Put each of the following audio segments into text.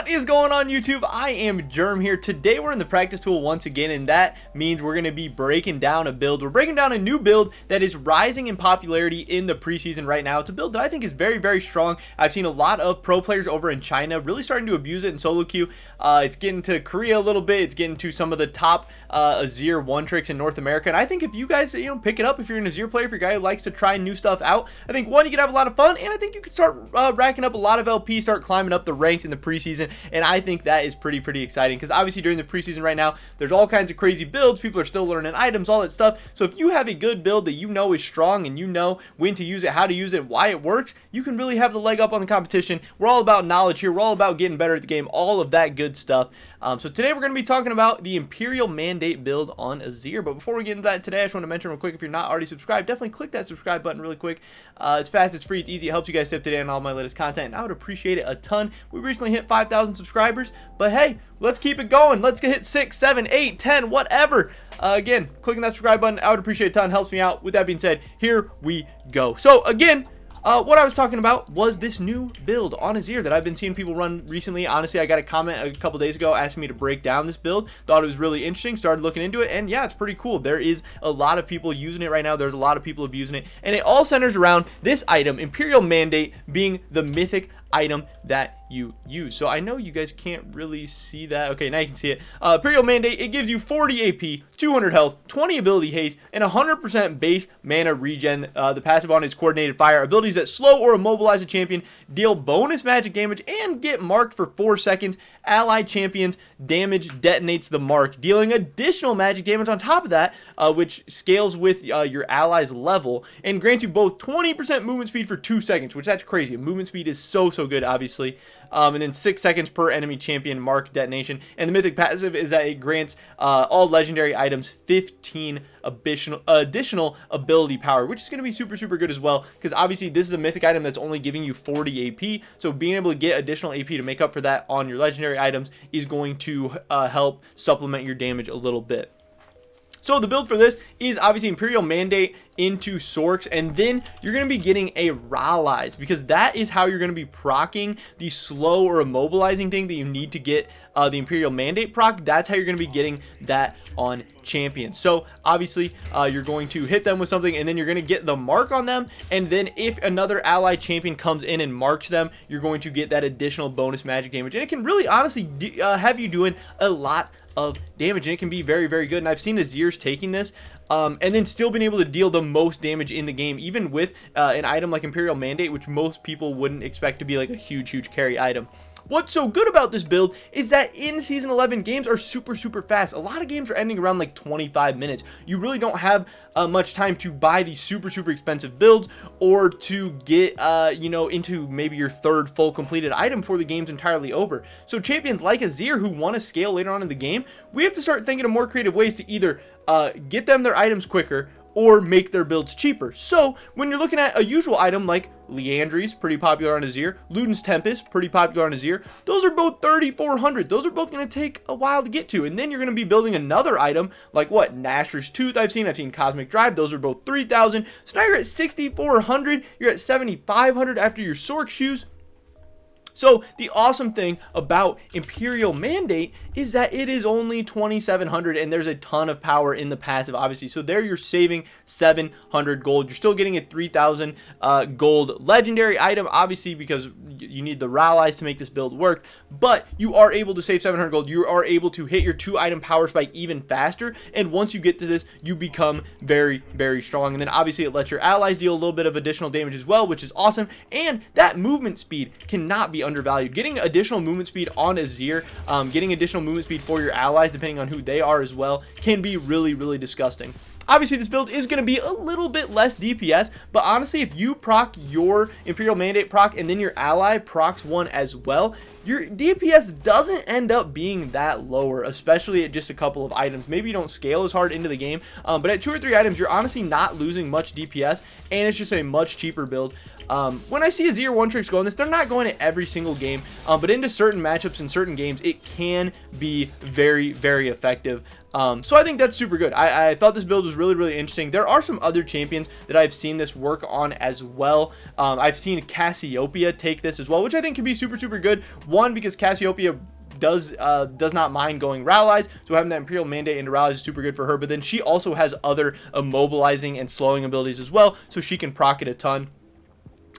What is going on, YouTube? I am Germ here. Today we're in the practice tool once again, and that means we're going to be breaking down a build. We're breaking down a new build that is rising in popularity in the preseason right now. It's a build that I think is very, very strong. I've seen a lot of pro players over in China really starting to abuse it in solo queue. It's getting to Korea a little bit. It's getting to some of the top Azir one tricks in North America, and I think if you guys pick it up, if you're an Azir player, if you're a guy who likes to try new stuff out, I think one, you can have a lot of fun, and I think you can start racking up a lot of LP, start climbing up the ranks in the preseason, and I think that is pretty exciting, because obviously during the preseason right now, there's all kinds of crazy builds. People are still learning items, all that stuff. So if you have a good build that you know is strong, and you know when to use it, how to use it, why it works, you can really have the leg up on the competition. We're all about knowledge here. We're all about getting better at the game, all of that good stuff. So today we're going to be talking about the Imperial Mandate build on Azir. But before we get into that today, I just want to mention real quick, if you're not already subscribed, definitely click that subscribe button really quick. It's fast, it's free, it's easy, it helps you guys stay up to date on all my latest content, and I would appreciate it a ton. We recently hit 5,000 subscribers, but hey, let's keep it going. Let's hit 6, 7, 8, 10, whatever. Again, clicking that subscribe button, I would appreciate it a ton, helps me out. With that being said, here we go. So again, what I was talking about was this new build on Azir that I've been seeing people run recently. Honestly, I got a comment a couple days ago asking me to break down this build. Thought it was really interesting, started looking into it, and yeah, it's pretty cool. There is a lot of people using it right now. There's a lot of people abusing it, and it all centers around this item, Imperial Mandate, being the mythic item that you use. So I know you guys can't really see that. Okay, now you can see it. Imperial Mandate, it gives you 40 AP, 200 health, 20 ability haste, and 100% base mana regen. The passive on is coordinated fire. Abilities that slow or immobilize a champion, deal bonus magic damage, and get marked for 4 seconds. Allied champions damage detonates the mark, dealing additional magic damage on top of that, which scales with your ally's level, and grants you both 20% movement speed for 2 seconds, which that's crazy. Movement speed is so good, obviously. And then 6 seconds per enemy champion mark detonation. And the mythic passive is that it grants all legendary items 15 additional ability power, which is going to be super good as well, because obviously this is a mythic item that's only giving you 40 AP. So being able to get additional AP to make up for that on your legendary items is going to help supplement your damage a little bit. So the build for this is obviously Imperial Mandate into Sorks, and then you're going to be getting a Rylais, because that is how you're going to be proccing the slow or immobilizing thing that you need to get the Imperial Mandate proc. That's how you're going to be getting that on champions. So obviously you're going to hit them with something, and then you're going to get the mark on them, and then if another allied champion comes in and marks them, you're going to get that additional bonus magic damage, and it can really honestly have you doing a lot of damage, and it can be very good. And I've seen Azirs taking this and then still being able to deal the most damage in the game, even with an item like Imperial Mandate, which most people wouldn't expect to be like a huge carry item. What's so good about this build is that in Season 11, games are super fast. A lot of games are ending around like 25 minutes. You really don't have much time to buy these super expensive builds, or to get into maybe your third full completed item before the game's entirely over. So champions like Azir who want to scale later on in the game, we have to start thinking of more creative ways to either get them their items quicker or make their builds cheaper. So when you're looking at a usual item like Liandry's, pretty popular on Azir, Luden's Tempest, pretty popular on Azir, those are both 3,400. Those are both going to take a while to get to. And then you're going to be building another item like what, Nashor's Tooth I've seen Cosmic Drive, those are both 3,000. So now you're at 6,400, you're at 7,500 after your Sork shoes. So the awesome thing about Imperial Mandate is that it is only 2,700, and there's a ton of power in the passive, obviously. So there you're saving 700 gold. You're still getting a 3,000 gold legendary item, obviously, because you need the Rylais to make this build work. But you are able to save 700 gold. You are able to hit your 2-item power spike even faster. And once you get to this, you become very strong. And then obviously it lets your allies deal a little bit of additional damage as well, which is awesome. And that movement speed cannot be undervalued. Getting additional movement speed on Azir, getting additional movement speed for your allies, depending on who they are as well, can be really disgusting. Obviously, this build is going to be a little bit less DPS, but honestly, if you proc your Imperial Mandate proc and then your ally procs one as well, your DPS doesn't end up being that lower, especially at just a couple of items. Maybe you don't scale as hard into the game, but at 2 or 3 items, you're honestly not losing much DPS, and it's just a much cheaper build. When I see Azir one tricks go on this, they're not going to every single game, but into certain matchups and certain games, it can be very effective. So I think that's super good. I thought this build was really, really interesting. There are some other champions that I've seen this work on as well. I've seen Cassiopeia take this as well, which I think can be super, super good. One, because Cassiopeia does not mind going Rylais, so having that Imperial Mandate into Rylais is super good for her. But then she also has other immobilizing and slowing abilities as well, so she can proc it a ton.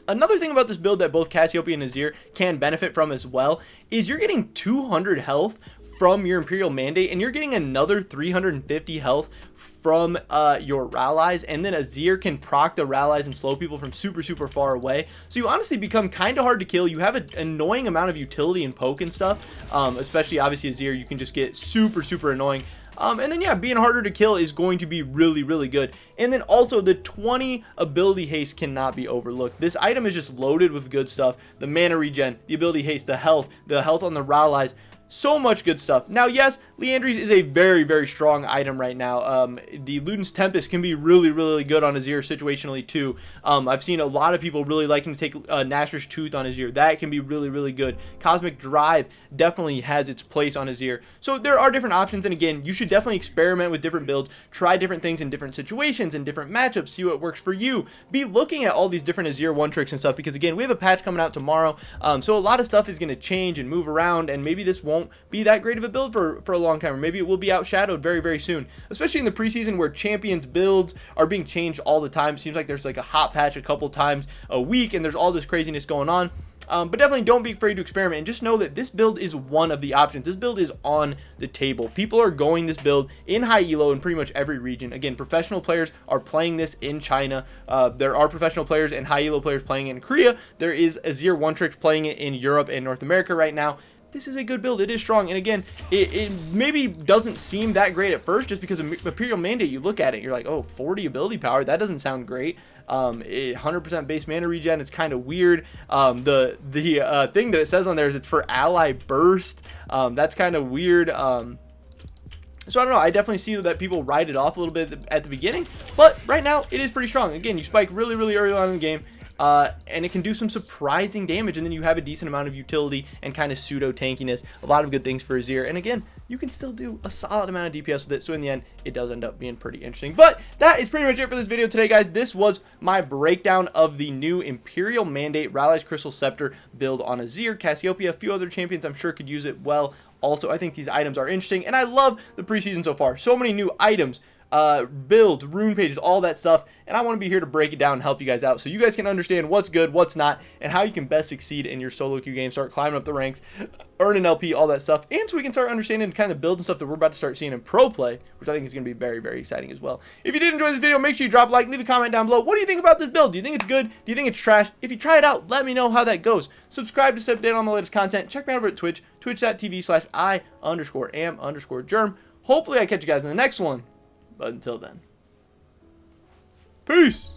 Another thing about this build that both Cassiopeia and Azir can benefit from as well is you're getting 200 health from your Imperial Mandate, and you're getting another 350 health from your Rylais, and then Azir can proc the Rylais and slow people from super, super far away. So you honestly become kind of hard to kill. You have an annoying amount of utility and poke and stuff, especially obviously Azir. You can just get super, super annoying. And then, yeah, being harder to kill is going to be really, really good. And then also the 20 ability haste cannot be overlooked. This item is just loaded with good stuff. The mana regen, the ability haste, the health on the Rylais. So much good stuff. Now, yes, Liandry's is a very, very strong item right now. The Luden's Tempest can be really, really good on Azir situationally too. I've seen a lot of people really liking to take Nashor's Tooth on Azir. That can be really, really good. Cosmic Drive definitely has its place on Azir. So there are different options, and again, you should definitely experiment with different builds, try different things in different situations and different matchups, see what works for you. Be looking at all these different Azir one tricks and stuff, because again, we have a patch coming out tomorrow, so a lot of stuff is going to change and move around, and maybe this won't be that great of a build for a long time, or maybe it will be outshadowed very, very soon, especially in the preseason where champions builds are being changed all the time. It seems like there's like a hot patch a couple times a week, and there's all this craziness going on. But definitely don't be afraid to experiment, and just know that this build is one of the options. This build is on the table. People are going this build in high elo in pretty much every region. Again, professional players are playing this in China. There are professional players and high elo players playing it in Korea. There is Azir one tricks playing it in Europe and North America right now. This is a good build. It is strong, and again, it maybe doesn't seem that great at first, just because of Imperial Mandate. You look at it, you're like, oh, 40 ability power, that doesn't sound great. 100% base mana regen, it's kind of weird. The thing that it says on there is it's for ally burst. That's kind of weird. So I don't know, I definitely see that people write it off a little bit at the beginning, but right now it is pretty strong. Again, you spike really, really early on in the game, and it can do some surprising damage, and then you have a decent amount of utility and kind of pseudo tankiness. A lot of good things for Azir, and again, you can still do a solid amount of DPS with it, so in the end, it does end up being pretty interesting. But that is pretty much it for this video today, guys. This was my breakdown of the new Imperial Mandate Rylais Crystal Scepter build on Azir, Cassiopeia. A few other champions I'm sure could use it well. Also, I think these items are interesting, and I love the preseason so far. So many new items, builds, rune pages, all that stuff, and I want to be here to break it down and help you guys out so you guys can understand what's good, what's not, and how you can best succeed in your solo queue game, start climbing up the ranks, earn an LP, all that stuff, and so we can start understanding the kind of builds and stuff that we're about to start seeing in pro play, which I think is going to be very, very exciting as well. If you did enjoy this video, make sure you drop a like, leave a comment down below. What do you think about this build? Do you think it's good? Do you think it's trash? If you try it out, let me know how that goes. Subscribe to stay updated on my latest content. Check me out over at Twitch, twitch.tv/I_am_germ. Hopefully I catch you guys in the next one, but until then, peace.